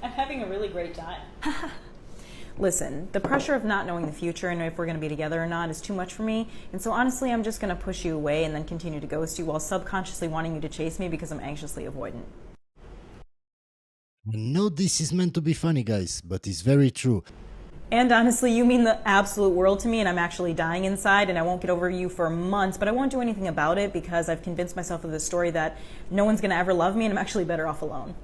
I'm having a really great time. Listen, the pressure of not knowing the future and if we're going to be together or not is too much for me, and so honestly I'm just going to push you away and then continue to ghost you while subconsciously wanting you to chase me because I'm anxiously avoidant. I know this is meant to be funny, guys, but it's very true. And honestly, you mean the absolute world to me, and I'm actually dying inside, and I won't get over you for months, but I won't do anything about it because I've convinced myself of the story that no one's going to ever love me, and I'm actually better off alone.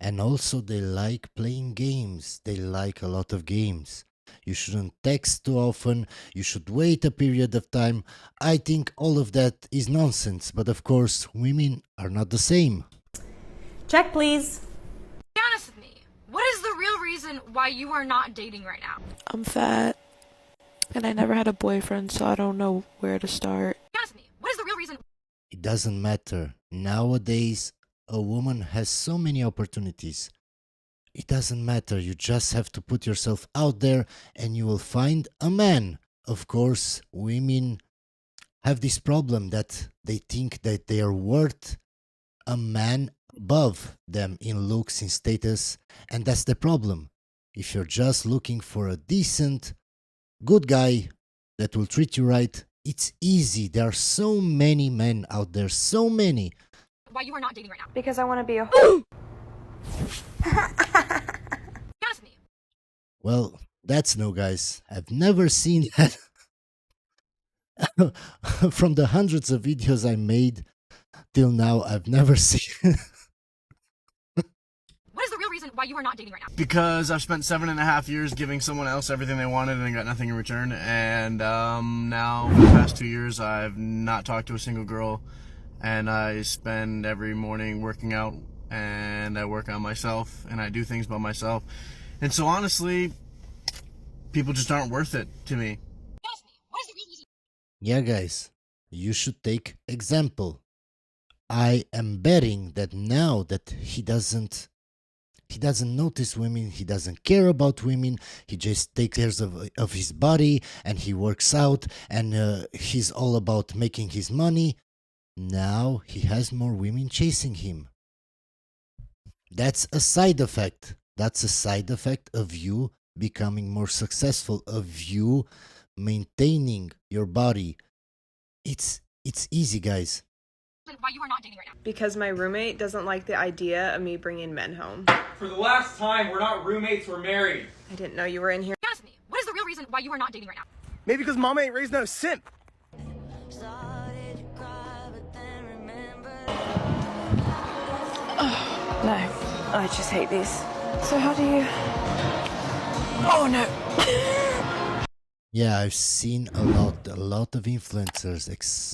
And also they like playing games. They like a lot of games. You shouldn't text too often. You should wait a period of time. I think all of that is nonsense, but of course, women are not the same. Check, please. Be honest with me. What is the real reason why you are not dating right now? I'm fat, and I never had a boyfriend, so I don't know where to start. Be honest with me. What is the real reason? It doesn't matter. Nowadays, a woman has so many opportunities. It doesn't matter. You just have to put yourself out there and you will find a man. Of course, women have this problem that they think that they are worth a man above them in looks, in status, and that's the problem. If you're just looking for a decent, good guy that will treat you right, it's easy. There are so many men out there, so many. Why you are not dating right now? Because I want to be a Be honest with me. Well, that's no, guys. I've never seen that. From the hundreds of videos I made till now, I've never seen. What is the real reason why you are not dating right now? Because I've spent 7.5 years giving someone else everything they wanted and I got nothing in return. And now, for the past 2 years, I've not talked to a single girl. And I spend every morning working out, and I work on myself, and I do things by myself. And so honestly, people just aren't worth it to me. What is the real reason? Yeah, guys, you should take example. I am betting that now that he doesn't notice women, he doesn't care about women, he just takes care of his body, and he works out, and he's all about making his money. Now he has more women chasing him. That's a side effect. That's a side effect of you becoming more successful, of you maintaining your body. It's easy, guys. Why you are not dating right now? Because my roommate doesn't like the idea of me bringing men home. For the last time, we're not roommates, we're married. I didn't know you were in here. Be honest with me. What is the real reason why you are not dating right now? Maybe because mama ain't raised no simp. No, I just hate these. So how do you... Oh no! Yeah, I've seen a lot of influencers,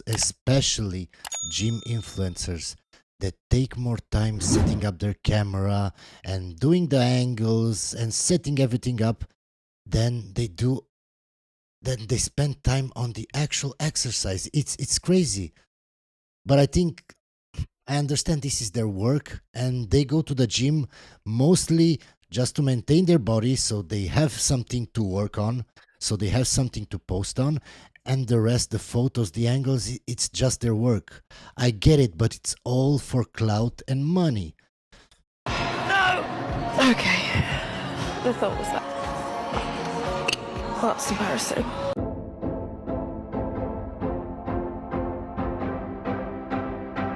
especially gym influencers, that take more time setting up their camera and doing the angles and setting everything up than they spend time on the actual exercise. It's crazy. But I understand this is their work, and they go to the gym mostly just to maintain their body, so they have something to work on, so they have something to post on, and the rest, the photos, the angles, it's just their work. I get it, but it's all for clout and money. No! Okay. The thought was that. Well, that's embarrassing.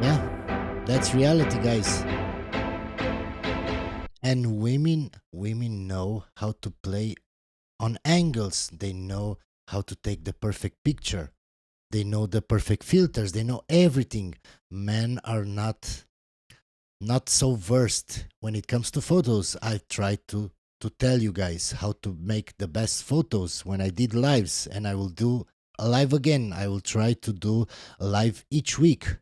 Yeah, that's reality, guys. And women know how to play on angles. They know how to take the perfect picture. They know the perfect filters. They know everything. Men are not so versed when it comes to photos. I tried to tell you guys how to make the best photos when I did lives, and I will do a live again. I will try to do a live each week.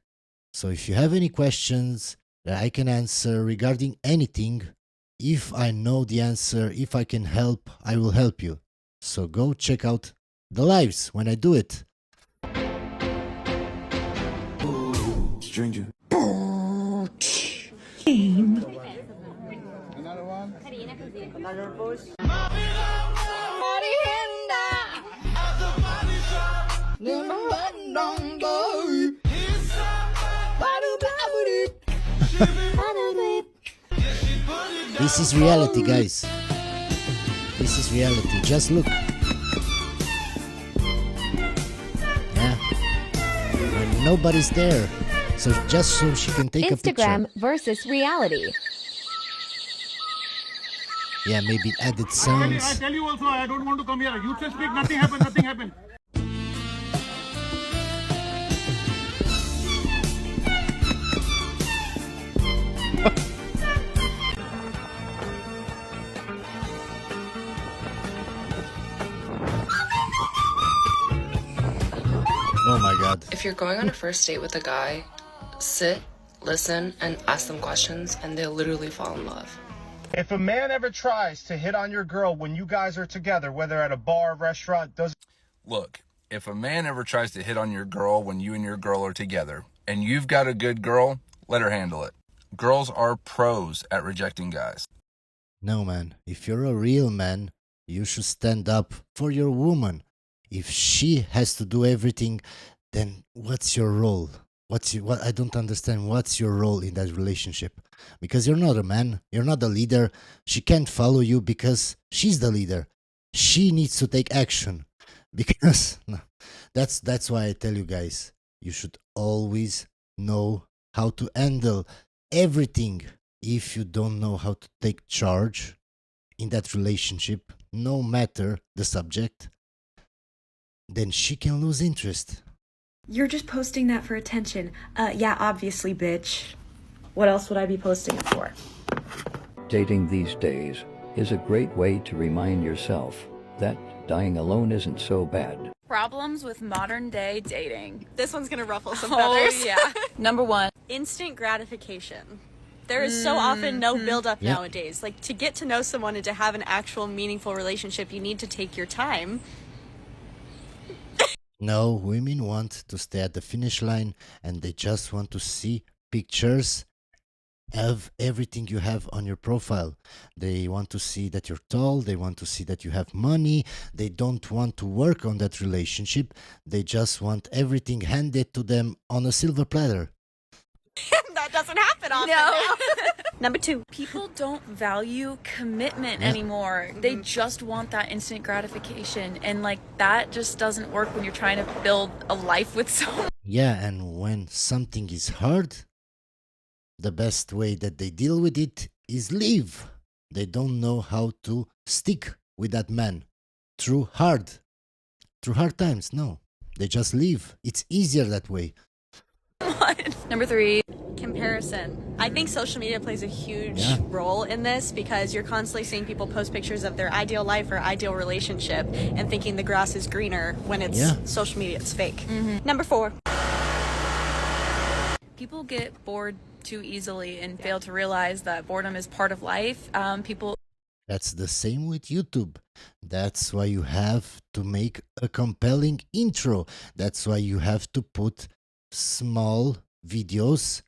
So if you have any questions that I can answer regarding anything, if I know the answer, if I can help, I will help you. So go check out the lives when I do it. Stranger. Another one? This is reality, guys. This is reality. Just look. Yeah. When nobody's there. So just so she can take a picture. Instagram versus reality. Yeah, maybe added sounds. I tell you also, I don't want to come here. You just speak, nothing happened, nothing happened. Oh my god. If you're going on a first date with a guy, sit, listen, and ask them questions, and they'll literally fall in love. If a man ever tries to hit on your girl when you guys are together, whether at a bar, restaurant, does Look, if a man ever tries to hit on your girl when you and your girl are together, and you've got a good girl, let her handle it. Girls are pros at rejecting guys. No, man. If you're a real man, you should stand up for your woman. If she has to do everything, then what's your role? What I don't understand. What's your role in that relationship? Because you're not a man. You're not the leader. She can't follow you because she's the leader. She needs to take action. Because no, that's why I tell you guys, you should always know how to handle everything. If you don't know how to take charge in that relationship, no matter the subject, then she can lose interest. You're just posting that for attention. Yeah, obviously, bitch. What else would I be posting it for? Dating these days is a great way to remind yourself that dying alone isn't so bad. Problems with modern day dating. This one's gonna ruffle some Oh, feathers. yeah. Number one. Instant gratification. There is so often no build-up nowadays. Like, to get to know someone and to have an actual meaningful relationship, you need to take your time. No, women want to stay at the finish line and they just want to see pictures of everything you have on your profile. They want to see that you're tall, they want to see that you have money, they don't want to work on that relationship, they just want everything handed to them on a silver platter. That doesn't happen often. No. Number two. People don't value commitment anymore. They just want that instant gratification. And like that just doesn't work when you're trying to build a life with someone. Yeah, and when something is hard, the best way that they deal with it is leave. They don't know how to stick with that man through hard times. No, they just leave. It's easier that way. Number three. Comparison. I think social media plays a huge role in this because you're constantly seeing people post pictures of their ideal life or ideal relationship and thinking the grass is greener when it's social media, it's fake. Number four. People get bored too easily and fail to realize that boredom is part of life. That's the same with YouTube. That's why you have to make a compelling intro. That's why you have to put small videos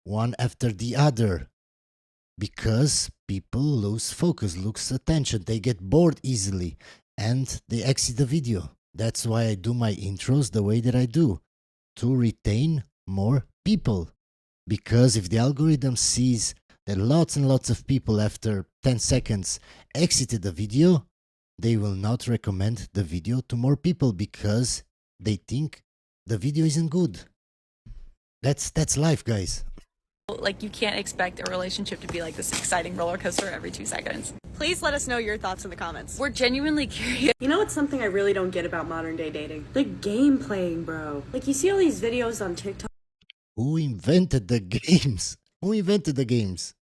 one after the other. Because people lose focus, lose attention. They get bored easily and they exit the video. That's why I do my intros the way that I do. To retain more people. Because if the algorithm sees that lots and lots of people after 10 seconds exited the video, they will not recommend the video to more people because they think the video isn't good. That's life, guys. Like you can't expect a relationship to be like this exciting roller coaster every 2 seconds. Please let us know your thoughts in the comments. We're genuinely curious. You know what's something I really don't get about modern day dating? The game playing, bro. Like, you see all these videos on TikTok. Who invented the games? Who invented the games?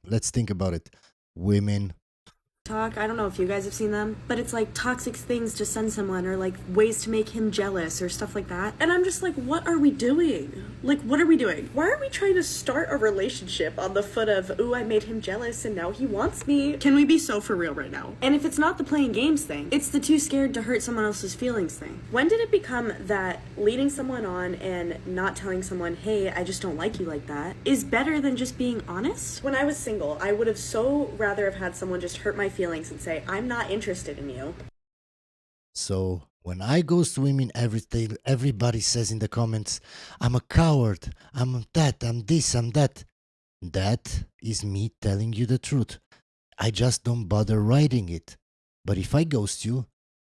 Let's think about it. Women. I don't know if you guys have seen them, but it's like toxic things to send someone or like ways to make him jealous or stuff like that. And I'm just like, what are we doing? Like, what are we doing? Why are we trying to start a relationship on the foot of, ooh, I made him jealous and now he wants me? Can we be so for real right now? And if it's not the playing games thing, it's the too scared to hurt someone else's feelings thing. When did it become that leading someone on and not telling someone, hey, I just don't like you like that, is better than just being honest? When I was single, I would have so rather have had someone just hurt my feelings and say, I'm not interested in you. So when I goes to women, everybody says in the comments, I'm a coward, I'm that, I'm this, I'm that. That is me telling you the truth. I just don't bother writing it. But if I ghost you,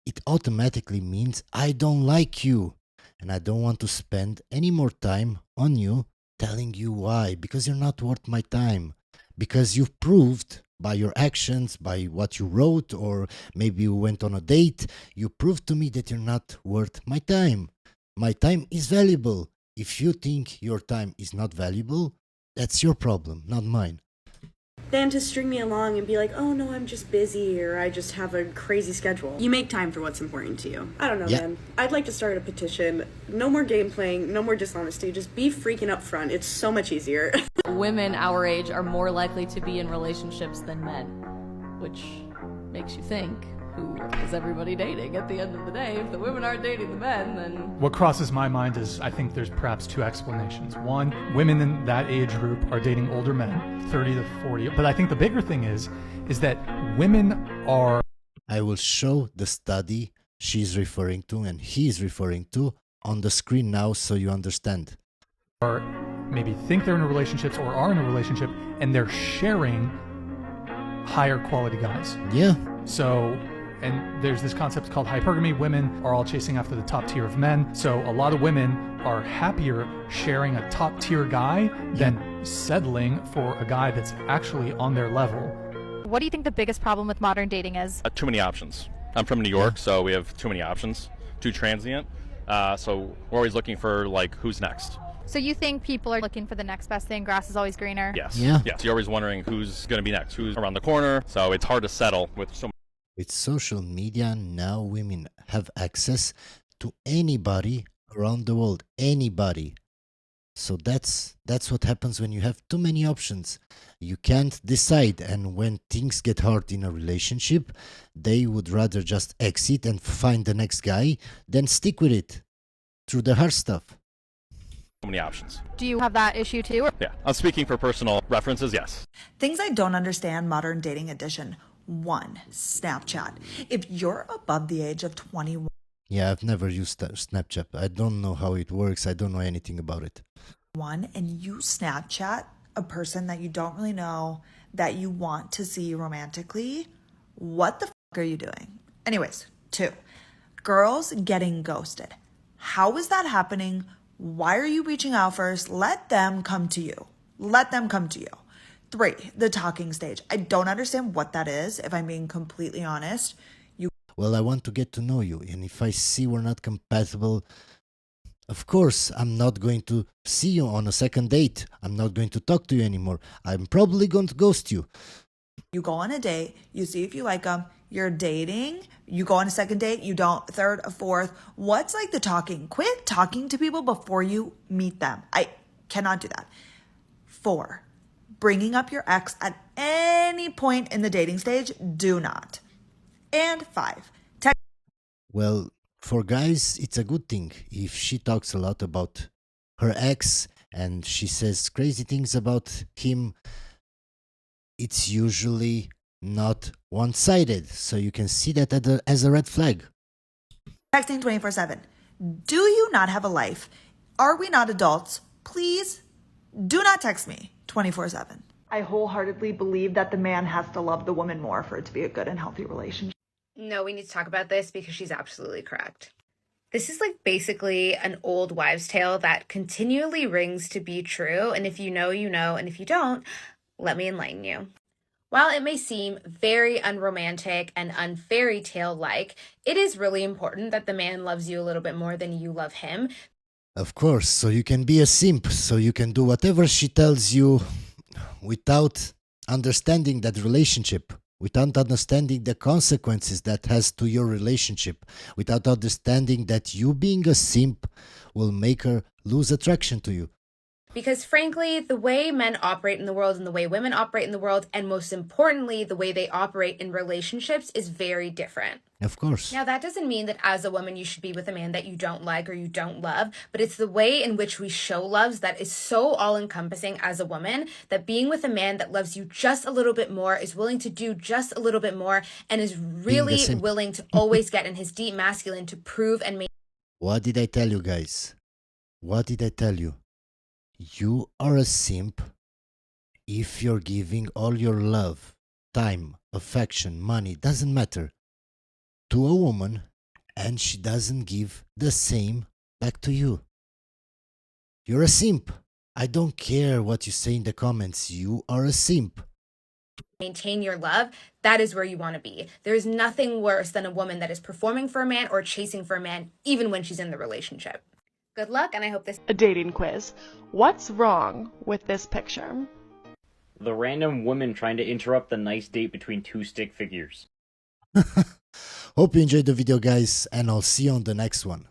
it automatically means I don't like you. And I don't want to spend any more time on you telling you why. Because you're not worth my time. Because you've proved by your actions, by what you wrote, or maybe you went on a date, you proved to me that you're not worth my time. My time is valuable. If you think your time is not valuable, that's your problem, not mine. Than to string me along and be like, oh no, I'm just busy or I just have a crazy schedule. You make time for what's important to you. I don't know, Yeah. man. I'd like to start a petition. No more game playing, no more dishonesty. Just be freaking up front. It's so much easier. Women our age are more likely to be in relationships than men, which makes you think, who is everybody dating at the end of the day? If the women aren't dating the men, then... What crosses my mind is I think there's perhaps two explanations. One, women in that age group are dating older men, 30 to 40. But I think the bigger thing is that women are... I will show the study she's referring to and he's referring to on the screen now so you understand. Or maybe think they're in a relationship or are in a relationship and they're sharing higher quality guys. Yeah. So... And there's this concept called hypergamy. Women are all chasing after the top tier of men. So a lot of women are happier sharing a top tier guy than settling for a guy that's actually on their level. What do you think the biggest problem with modern dating is? Too many options. I'm from New York, so we have too many options. Too transient. So we're always looking for, like, who's next. So you think people are looking for the next best thing, grass is always greener? Yes. Yeah. Yes. You're always wondering who's going to be next, who's around the corner. So it's hard to settle with so With social media, now women have access to anybody around the world, anybody. So that's what happens when you have too many options. You can't decide, and when things get hard in a relationship, they would rather just exit and find the next guy than stick with it through the hard stuff. many options. Do you have that issue too? Yeah, I'm speaking for personal references, yes. Things I don't understand modern dating edition. 1. Snapchat. If you're above the age of 21, Yeah, I've never used Snapchat. I don't know how it works. I don't know anything about it. and you Snapchat a person that you don't really know that you want to see romantically, what the fuck are you doing? Anyways, 2. Girls getting ghosted. How is that happening? Why are you reaching out first? Let them come to you. Let them come to you. 3. The talking stage. I don't understand what that is, if I'm being completely honest. Well, I want to get to know you, and if I see we're not compatible, of course, I'm not going to see you on a second date. I'm not going to talk to you anymore. I'm probably going to ghost you. You go on a date, you see if you like them, you're dating, you go on a second date, you don't, third, a fourth. What's like the talking? Quit talking to people before you meet them. I cannot do that. 4, bringing up your ex at any point in the dating stage, do not. And 5, Well, for guys, it's a good thing. If she talks a lot about her ex and she says crazy things about him, it's usually not one-sided. So you can see that as a red flag. texting 24/7. Do you not have a life? Are we not adults? Please do not text me 24/7. I wholeheartedly believe that the man has to love the woman more for it to be a good and healthy relationship. No, we need to talk about this because she's absolutely correct. This is like basically an old wives' tale that continually rings to be true. And if you know, you know. And if you don't, let me enlighten you. While it may seem very unromantic and unfairy tale like, it is really important that the man loves you a little bit more than you love him. Of course, so you can be a simp, so you can do whatever she tells you without understanding that relationship, without understanding the consequences that has to your relationship, without understanding that you being a simp will make her lose attraction to you. Because frankly, the way men operate in the world and the way women operate in the world, and most importantly, the way they operate in relationships is very different. Of course. Now, that doesn't mean that as a woman, you should be with a man that you don't like or you don't love, but it's the way in which we show loves that is so all-encompassing as a woman that being with a man that loves you just a little bit more, is willing to do just a little bit more, and is really willing to always get in his deep masculine to prove and make. What did I tell you guys? What did I tell you? You are a simp if you're giving all your love time, affection, money, doesn't matter, to a woman, and she doesn't give the same back to you, you're a simp. I don't care what you say in the comments, you are a simp. Maintain your love, that is where you want to be. There's nothing worse than a woman that is performing for a man or chasing for a man, even when she's in the relationship. Good luck, and I hope this... A dating quiz. What's wrong with this picture? The random woman trying to interrupt the nice date between two stick figures. Hope you enjoyed the video, guys, and I'll see you on the next one.